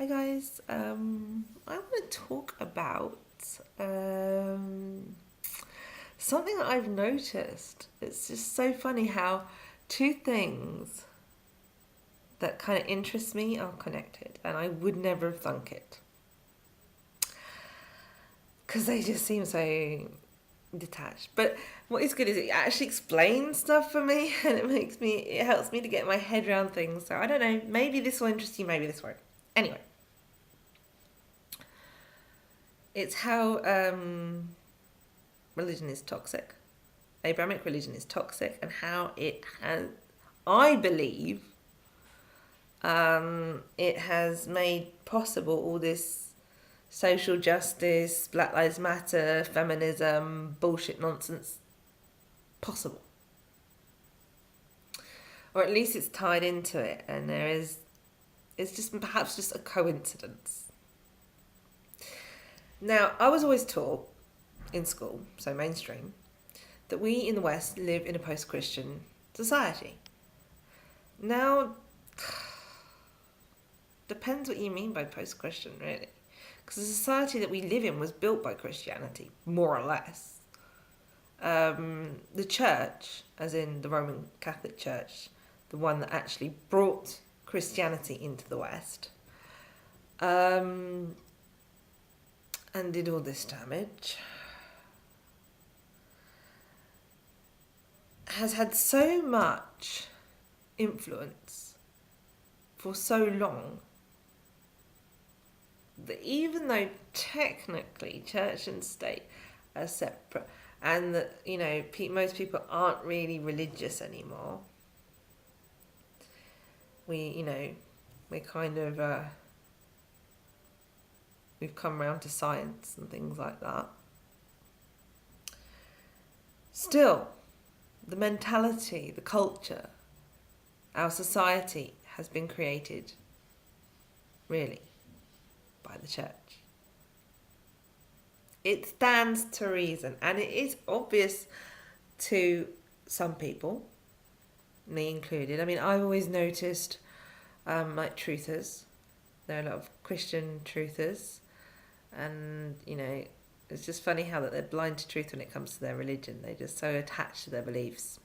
Hi guys, I want to talk about something that I've noticed. It's just so funny how two things that kind of interest me are connected, and I would never have thunk it because they just seem so detached. But what is good is it actually explains stuff for me, and it helps me to get my head around things. So I don't know, maybe this will interest you, maybe this won't. Anyway, it's how religion is toxic. Abrahamic religion is toxic, and how it has, I believe, it has made possible all this social justice, Black Lives Matter, feminism, bullshit nonsense possible. Or at least it's tied into it, and it's just perhaps just a coincidence. Now, I was always taught in school, so mainstream, that we in the West live in a post-Christian society. Now, depends what you mean by post-Christian, really. Because the society that we live in was built by Christianity, more or less. The church, as in the Roman Catholic Church, the one that actually brought Christianity into the West, and did all this damage, has had so much influence for so long that even though technically church and state are separate, and that most people aren't really religious anymore, we're kind of we've come around to science and things like that. Still, the mentality, the culture, our society has been created, really, by the church. It stands to reason, and it is obvious to some people, me included. I mean, I've always noticed, like truthers. There are a lot of Christian truthers, and it's just funny how that they're blind to truth when it comes to their religion. They're just so attached to their beliefs.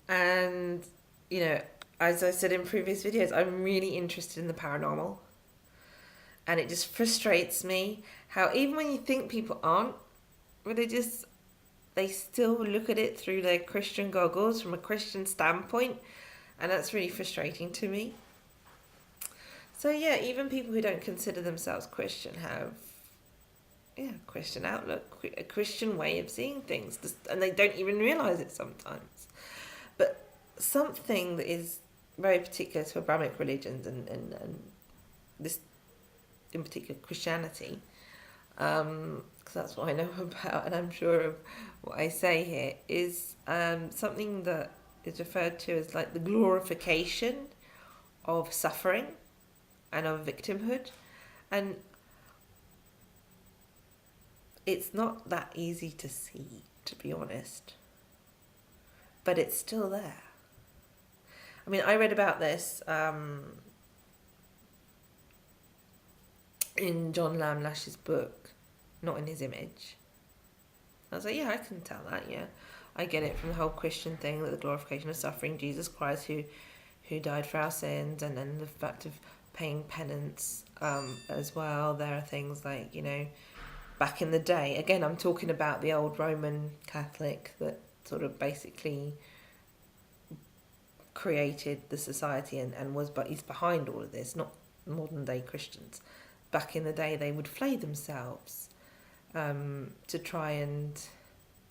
And, as I said in previous videos, I'm really interested in the paranormal. And it just frustrates me how even when you think people aren't religious, they still look at it through their Christian goggles from a Christian standpoint. And that's really frustrating to me. So yeah, even people who don't consider themselves Christian have a Christian outlook, a Christian way of seeing things, and they don't even realise it sometimes. But something that is very particular to Abrahamic religions and this in particular Christianity, because that's what I know about, and I'm sure of what I say here, is something that is referred to as like the glorification of suffering and of victimhood. And it's not that easy to see, to be honest, but it's still there. I mean, I read about this in John Lamb Lash's book, Not in His Image. I was like, yeah, I can tell that, yeah. I get it from the whole Christian thing, that the glorification of suffering, Jesus Christ who died for our sins, and then the fact of paying penance as well. There are things like, back in the day, again, I'm talking about the old Roman Catholic that sort of basically created the society and is behind all of this, not modern day Christians. Back in the day, they would flay themselves to try and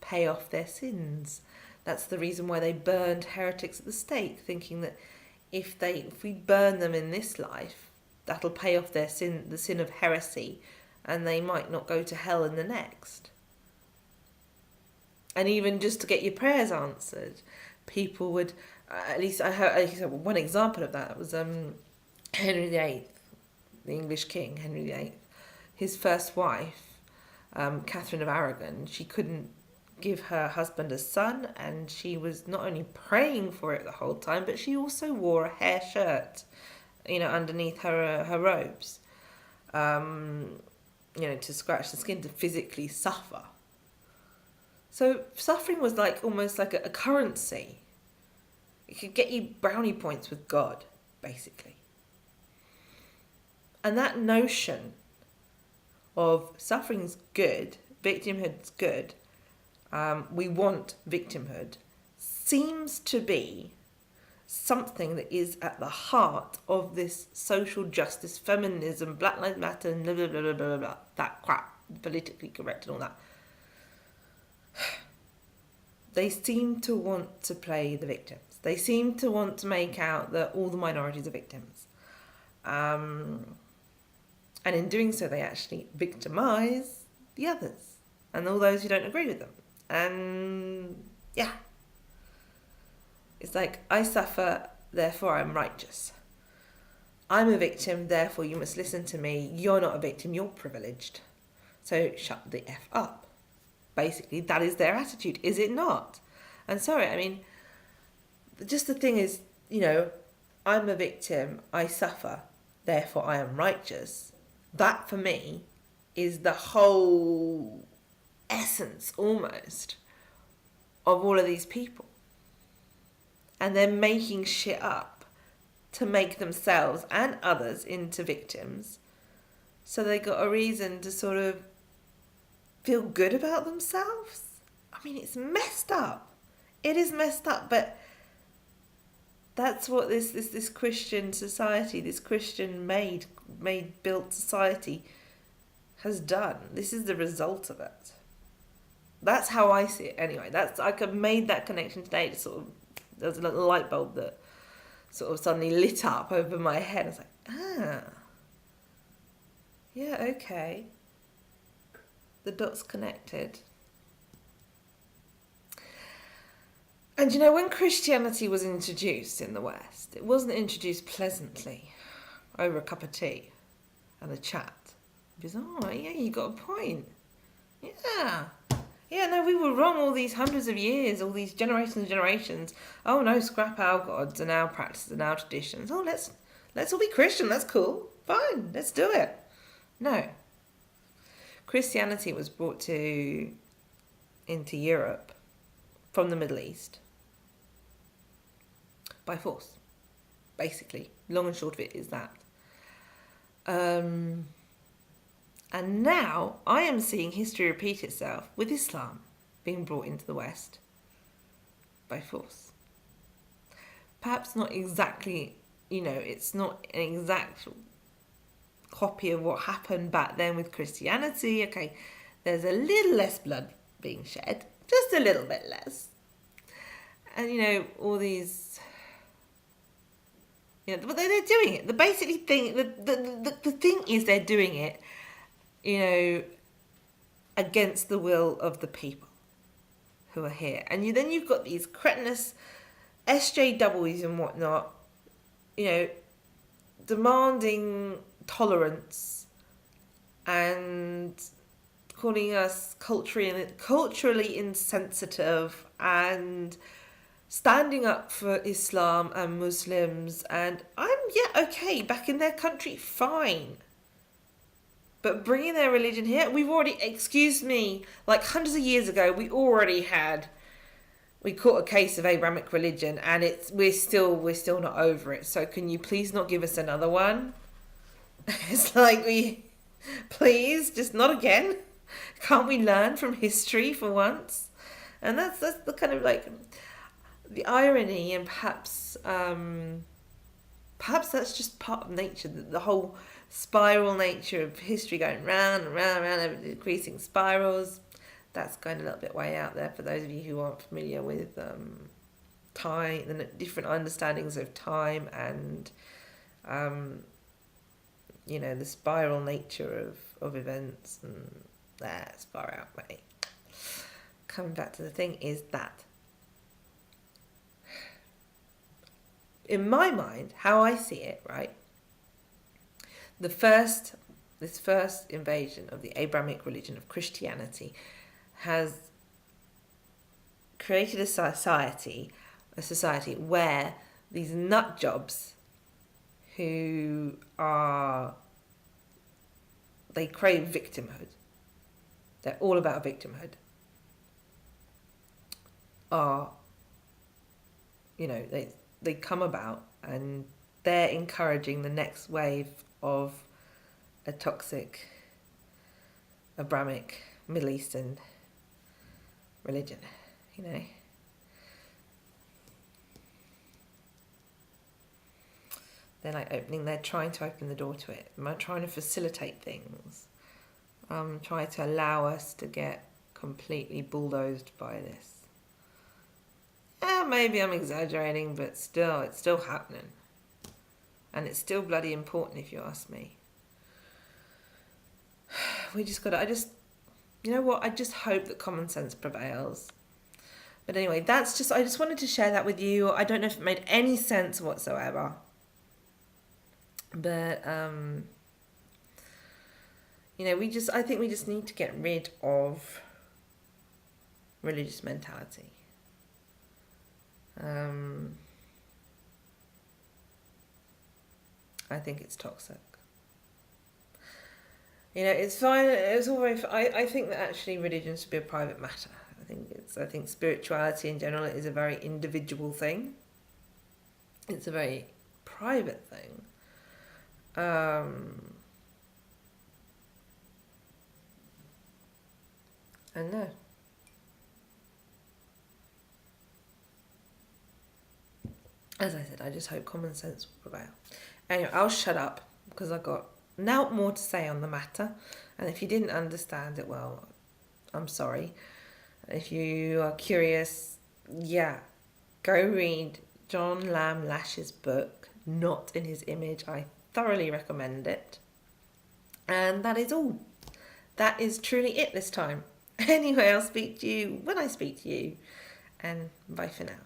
pay off their sins. That's the reason why they burned heretics at the stake, thinking that if we burn them in this life, that'll pay off their sin, the sin of heresy, and they might not go to hell in the next. And even just to get your prayers answered, people would, at least I heard one example of that was Henry VIII, the English king, Henry VIII. His first wife, Catherine of Aragon, she couldn't give her husband a son, and she was not only praying for it the whole time, but she also wore a hair shirt underneath her robes, to scratch the skin, to physically suffer. So suffering was almost like a currency. It could get you brownie points with God, basically. And that notion of suffering's good, victimhood's good, we want victimhood, seems to be something that is at the heart of this social justice, feminism, Black Lives Matter, blah, blah, blah, blah, blah, blah, that crap, politically correct and all that. They seem to want to play the victims. They seem to want to make out that all the minorities are victims. And in doing so, they actually victimize the others and all those who don't agree with them. And yeah. It's like, I suffer, therefore I'm righteous. I'm a victim, therefore you must listen to me. You're not a victim, you're privileged. So shut the F up. Basically, that is their attitude, is it not? And sorry, I mean, just the thing is, I'm a victim, I suffer, therefore I am righteous. That, for me, is the whole essence, almost, of all of these people. And they're making shit up to make themselves and others into victims. So they got a reason to sort of feel good about themselves. I mean, it's messed up. It is messed up, but that's what this Christian society, this Christian made built society has done. This is the result of it. That's how I see it anyway. I made that connection today to sort of, there was a little light bulb that sort of suddenly lit up over my head. I was like, yeah, okay. The dots connected. And when Christianity was introduced in the West, it wasn't introduced pleasantly over a cup of tea and a chat. Because, yeah, you got a point. Yeah. Yeah, no, we were wrong all these hundreds of years, all these generations and generations. Oh no, scrap our gods and our practices and our traditions. Oh, let's all be Christian, that's cool. Fine, let's do it. No. Christianity was brought into Europe from the Middle East by force, basically. Long and short of it is that. And now I am seeing history repeat itself with Islam being brought into the West by force. Perhaps not exactly, it's not an exact copy of what happened back then with Christianity. Okay, there's a little less blood being shed, just a little bit less. And, all these... but they're doing it. The basically thing, the thing is they're doing it, against the will of the people who are here. And then you've got these cretinous SJWs and whatnot, demanding tolerance and calling us culturally insensitive and standing up for Islam and Muslims. And okay, back in their country, fine. But bringing their religion here, we've already, excuse me, hundreds of years ago, we caught a case of Abrahamic religion, and we're still not over it. So can you please not give us another one? It's please, just not again. Can't we learn from history for once? And that's the kind of the irony, and perhaps that's just part of nature, the whole spiral nature of history going round and round and round over decreasing spirals. That's going a little bit way out there for those of you who aren't familiar with time, the different understandings of time and the spiral nature of events, and that's far out, mate. Coming back to the thing is that, in my mind, how I see it, right? This first invasion of the Abrahamic religion of Christianity has created a society where these nut jobs who they crave victimhood. They're all about victimhood. They come about and they're encouraging the next wave of a toxic Abrahamic Middle Eastern religion, They're trying to open the door to it. They're trying to facilitate things. Trying to allow us to get completely bulldozed by this. Maybe I'm exaggerating, but still, it's still happening. And it's still bloody important if you ask me. We just gotta, I just hope that common sense prevails. But anyway, I just wanted to share that with you. I don't know if it made any sense whatsoever. But, I think we just need to get rid of religious mentality. I think it's toxic. It's fine. It's all very. I think that actually religion should be a private matter. I think spirituality in general is a very individual thing. It's a very private thing. And no. As I said, I just hope common sense will prevail. Anyway, I'll shut up because I've got now more to say on the matter. And if you didn't understand it, well, I'm sorry. If you are curious, go read John Lamb Lash's book, Not in His Image. I thoroughly recommend it. And that is all. That is truly it this time. Anyway, I'll speak to you when I speak to you. And bye for now.